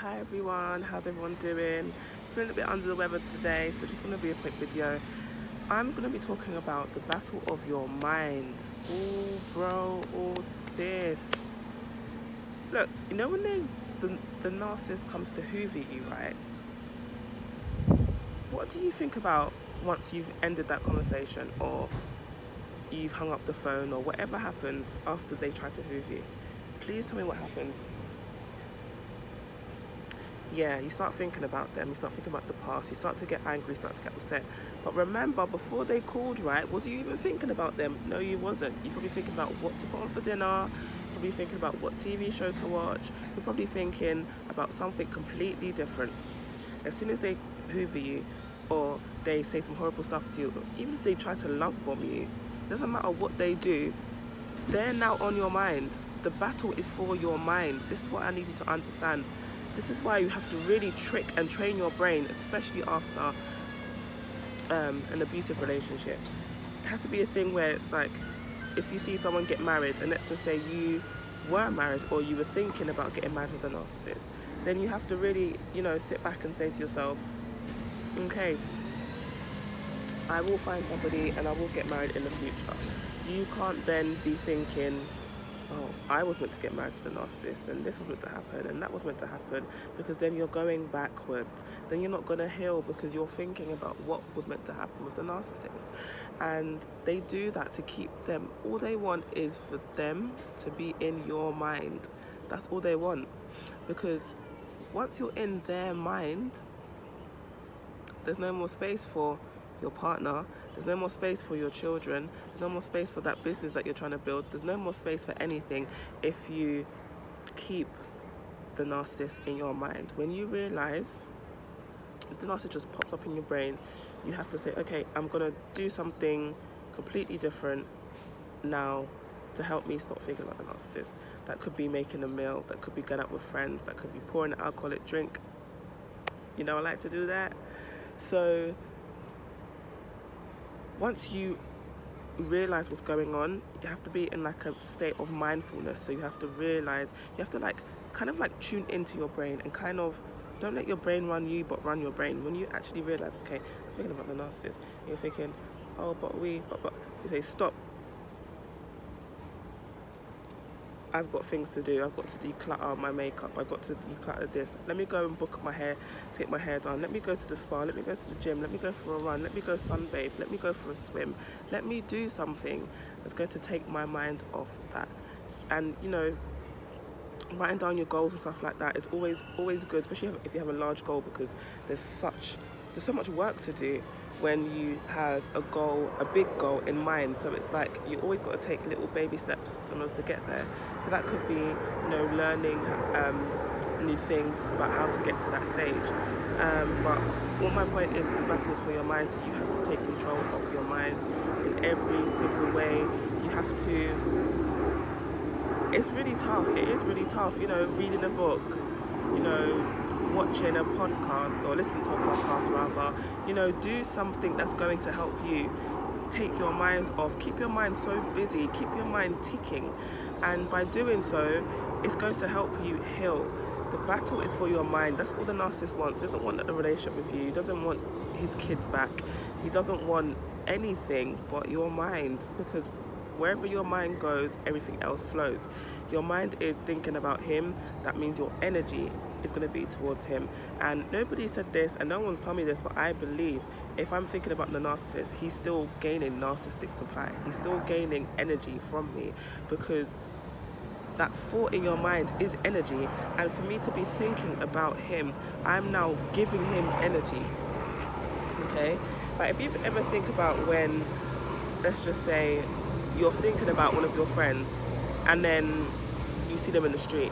Hi everyone, how's everyone doing? Feeling a bit under the weather today, so just gonna be a quick video. I'm gonna be talking about the battle of your mind. Oh bro, oh sis. Look, you know when the narcissist comes to hoover you, right? What do you think about once you've ended that conversation or you've hung up the phone or whatever happens after they try to hoover you? Please tell me what happens. Yeah, you start thinking about them, you start thinking about the past, you start to get angry, you start to get upset. But remember, before they called, right, was you even thinking about them? No, you wasn't. You're probably thinking about what to put on for dinner, probably thinking about what TV show to watch, you're probably thinking about something completely different. As soon as they hoover you or they say some horrible stuff to you, even if they try to love bomb you, it doesn't matter what they do, they're now on your mind. The battle is for your mind. This is what I need you to understand. This is why you have to really trick and train your brain, especially after an abusive relationship. It has to be a thing where it's like, if you see someone get married, and let's just say you were married or you were thinking about getting married with a narcissist, then you have to really, sit back and say to yourself, okay, I will find somebody and I will get married in the future. You can't then be thinking, oh, I was meant to get married to the narcissist and this was meant to happen and that was meant to happen, because then you're going backwards. Then you're not going to heal because you're thinking about what was meant to happen with the narcissist. And they do that to keep them. All they want is for them to be in your mind. That's all they want. Because once you're in their mind, there's no more space for your partner, there's no more space for your children, there's no more space for that business that you're trying to build, there's no more space for anything if you keep the narcissist in your mind. When you realize, if the narcissist just pops up in your brain, you have to say, okay, I'm gonna do something completely different now to help me stop thinking about the narcissist. That could be making a meal, that could be going out with friends, that could be pouring an alcoholic drink. I like to do that. So once you realize what's going on, you have to be in like a state of mindfulness. So you have to realize, you have to kind of tune into your brain and kind of don't let your brain run you, but run your brain. When you actually realize, okay, I'm thinking about the narcissist, and you're thinking, oh, but you say, stop. I've got things to do. I've got to declutter my makeup. I've got to declutter this. Let me go and book my hair to get my hair done. Let me go to the spa. Let me go to the gym. Let me go for a run. Let me go sunbathe. Let me go for a swim. Let me do something that's going to take my mind off that. And, writing down your goals and stuff like that is always good, especially if you have a large goal, because there's so much work to do when you have a big goal in mind. So it's like you always got to take little baby steps in order to get there. So that could be, learning new things about how to get to that stage. But what my point is, the battle is for your mind, so you have to take control of your mind in every single way. You have to. It's really tough. It is really tough, reading a book, watching a podcast or listening to a podcast rather, do something that's going to help you take your mind off, keep your mind so busy, keep your mind ticking. And by doing so, it's going to help you heal. The battle is for your mind. That's all the narcissist wants. He doesn't want a relationship with you. He doesn't want his kids back. He doesn't want anything but your mind, because wherever your mind goes, everything else flows. Your mind is thinking about him, that means your energy is going to be towards him. And nobody said this, and no one's told me this, but I believe if I'm thinking about the narcissist, he's still gaining narcissistic supply. He's still gaining energy from me, because that thought in your mind is energy. And for me to be thinking about him, I'm now giving him energy. Okay? But if you ever think about when, let's just say, you're thinking about one of your friends and then you see them in the street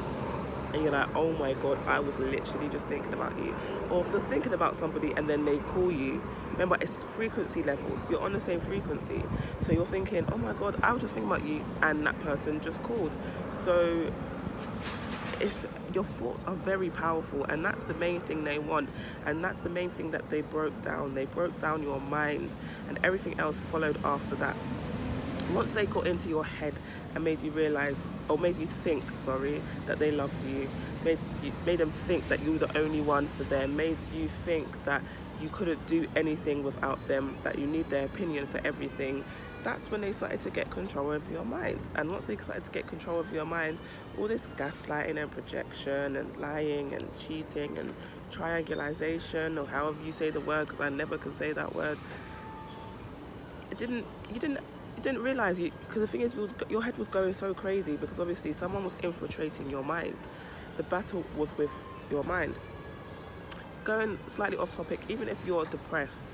and you're like, oh my god, I was literally just thinking about you. Or if you're thinking about somebody and then they call you, remember, it's frequency levels, you're on the same frequency. So you're thinking, oh my god, I was just thinking about you, and that person just called. So your thoughts are very powerful, and that's the main thing they want, and that's the main thing that they broke down. They broke down your mind, and everything else followed after that. Once they got into your head and made you realize, or made you think, sorry, that they loved you, made them think that you were the only one for them, made you think that you couldn't do anything without them, that you need their opinion for everything, that's when they started to get control of your mind. And once they started to get control of your mind, all this gaslighting and projection and lying and cheating and triangulation, or however you say the word, because I never can say that word, you didn't realize, because the thing is, your head was going so crazy because obviously someone was infiltrating your mind. The battle was with your mind. Going slightly off topic, even if you're depressed,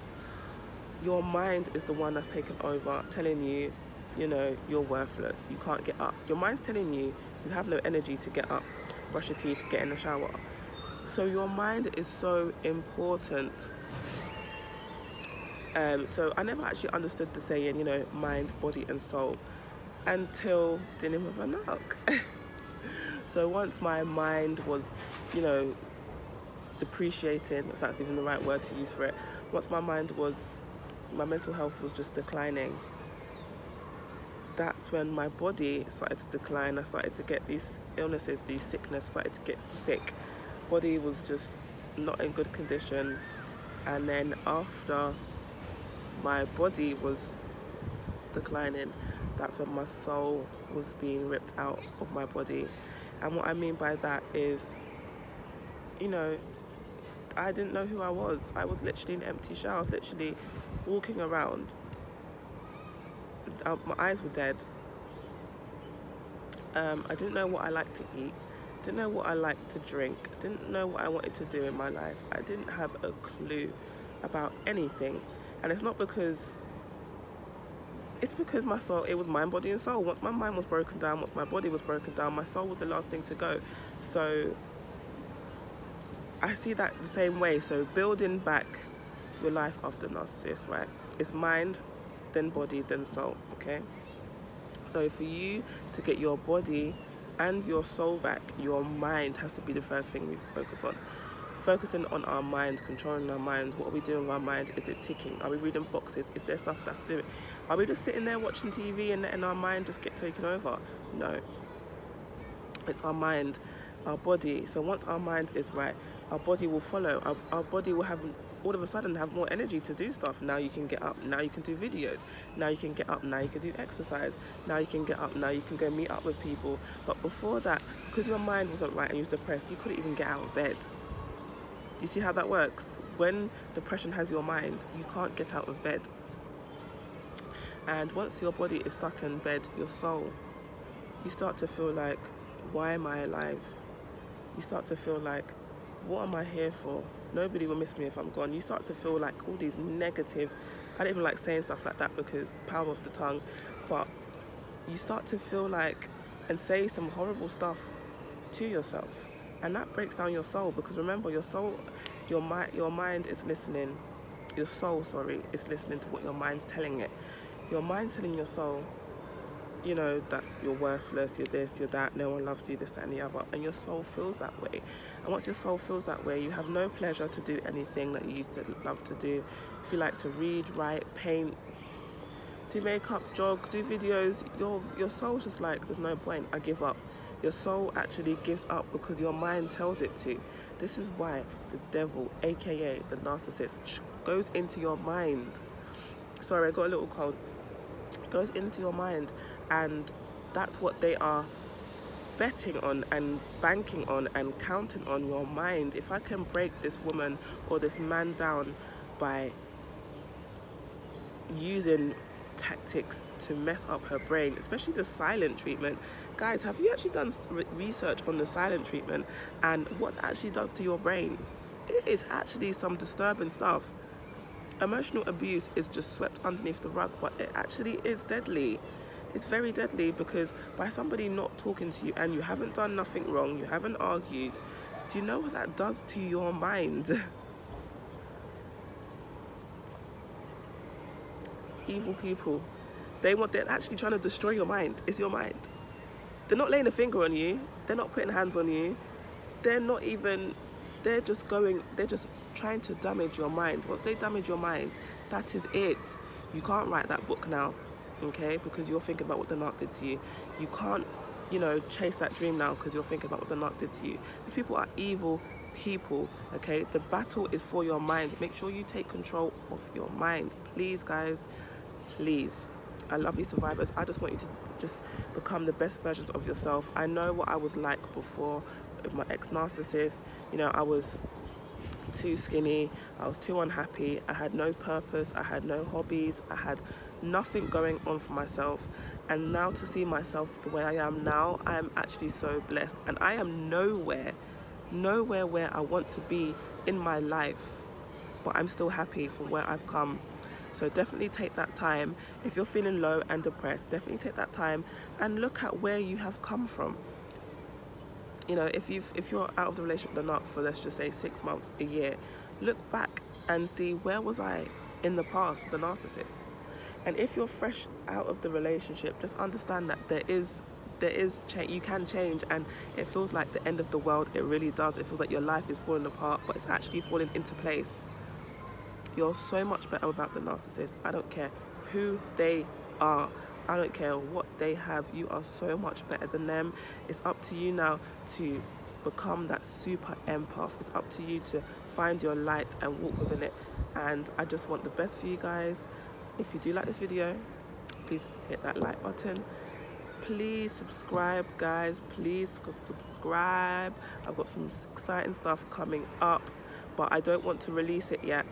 your mind is the one that's taken over, telling you, you're worthless, you can't get up. Your mind's telling you you have no energy to get up, brush your teeth, get in the shower. So your mind is so important. So I never actually understood the saying, mind, body and soul, until dealing with a narc. So once my mind was, depreciating, if that's even the right word to use for it, once my mental health was just declining, that's when my body started to decline. I started to get these illnesses, these sickness, started to get sick. Body was just not in good condition. And then after my body was declining, that's when my soul was being ripped out of my body. And what I mean by that is, I didn't know who I was. I was literally an empty shell. I was literally walking around. My eyes were dead. I didn't know what I liked to eat. Didn't know what I liked to drink. Didn't know what I wanted to do in my life. I didn't have a clue about anything. And it's because my soul, it was mind, body and soul. Once my mind was broken down, once my body was broken down, my soul was the last thing to go. So I see that the same way. So building back your life after narcissist, right? It's mind, then body, then soul, okay? So for you to get your body and your soul back, your mind has to be the first thing we focus on. Focusing on our mind, controlling our mind. What are we doing with our mind? Is it ticking? Are we reading boxes? Is there stuff that's doing? Are we just sitting there watching TV and letting our mind just get taken over? No. It's our mind, our body. So once our mind is right, our body will follow. Our body will all of a sudden have more energy to do stuff. Now you can get up. Now you can do videos. Now you can get up. Now you can do exercise. Now you can get up. Now you can go meet up with people. But before that, because your mind wasn't right and you was depressed, you couldn't even get out of bed. Do you see how that works? When depression has your mind, you can't get out of bed. And once your body is stuck in bed, your soul, you start to feel like, why am I alive? You start to feel like, what am I here for? Nobody will miss me if I'm gone. You start to feel like all these negative, I don't even like saying stuff like that because power of the tongue, but you start to feel like and say some horrible stuff to yourself. And that breaks down your soul, because remember, your soul, your mind is listening. Your soul, is listening to what your mind's telling it. Your mind's telling your soul, that you're worthless, you're this, you're that, no one loves you, this, that, and the other. And your soul feels that way. And once your soul feels that way, you have no pleasure to do anything that you used to love to do. If you like to read, write, paint, do makeup, jog, do videos, your soul's just like, there's no point, I give up. Your soul actually gives up because your mind tells it to. This is why the devil, aka the narcissist, goes into your mind. Sorry, I got a little cold. Goes into your mind, and that's what they are betting on and banking on and counting on, your mind. If I can break this woman or this man down by using tactics to mess up her brain, especially the silent treatment. Guys, have you actually done research on the silent treatment and what it actually does to your brain? It is actually some disturbing stuff. Emotional abuse is just swept underneath the rug, but it actually is deadly. It's very deadly, because by somebody not talking to you and you haven't done nothing wrong, you haven't argued, do you know what that does to your mind? Evil people, they're actually trying to destroy your mind. It's your mind. They're not laying a finger on you, they're not putting hands on you, they're just trying to damage your mind. Once they damage your mind, that is it. You can't write that book now. okay? Because you're thinking about what the narc did to you. You can't, chase that dream now because you're thinking about what the narc did to you. These people are evil people, okay? The battle is for your mind. Make sure you take control of your mind. Please, guys, please. I love you, survivors. I just want you to just become the best versions of yourself. I know what I was like before with my ex-narcissist. I was too skinny, I was too unhappy, I had no purpose, I had no hobbies, I had nothing going on for myself. And now to see myself the way I am now, I am actually so blessed. And I am nowhere where I want to be in my life, but I'm still happy from where I've come. So definitely take that time. If you're feeling low and depressed, definitely take that time and look at where you have come from. If you're out of the relationship with the narc for, let's just say, 6 months, a year, look back and see, where was I in the past with the narcissist? And if you're fresh out of the relationship, just understand that there is change. You can change, and it feels like the end of the world. It really does. It feels like your life is falling apart, but it's actually falling into place. You're so much better without the narcissist. I don't care who they are. I don't care what they have. You are so much better than them. It's up to you now to become that super empath. It's up to you to find your light and walk within it. And I just want the best for you guys. If you do like this video, please hit that like button. Please subscribe, guys. Please subscribe. I've got some exciting stuff coming up, but I don't want to release it yet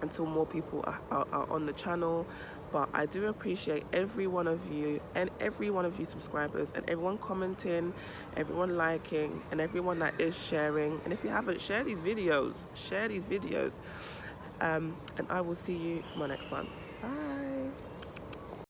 until more people are on the channel. But I do appreciate every one of you, and every one of you subscribers, and everyone commenting, everyone liking, and everyone that is sharing. And if you haven't, share these videos. And I will see you for my next one. Bye.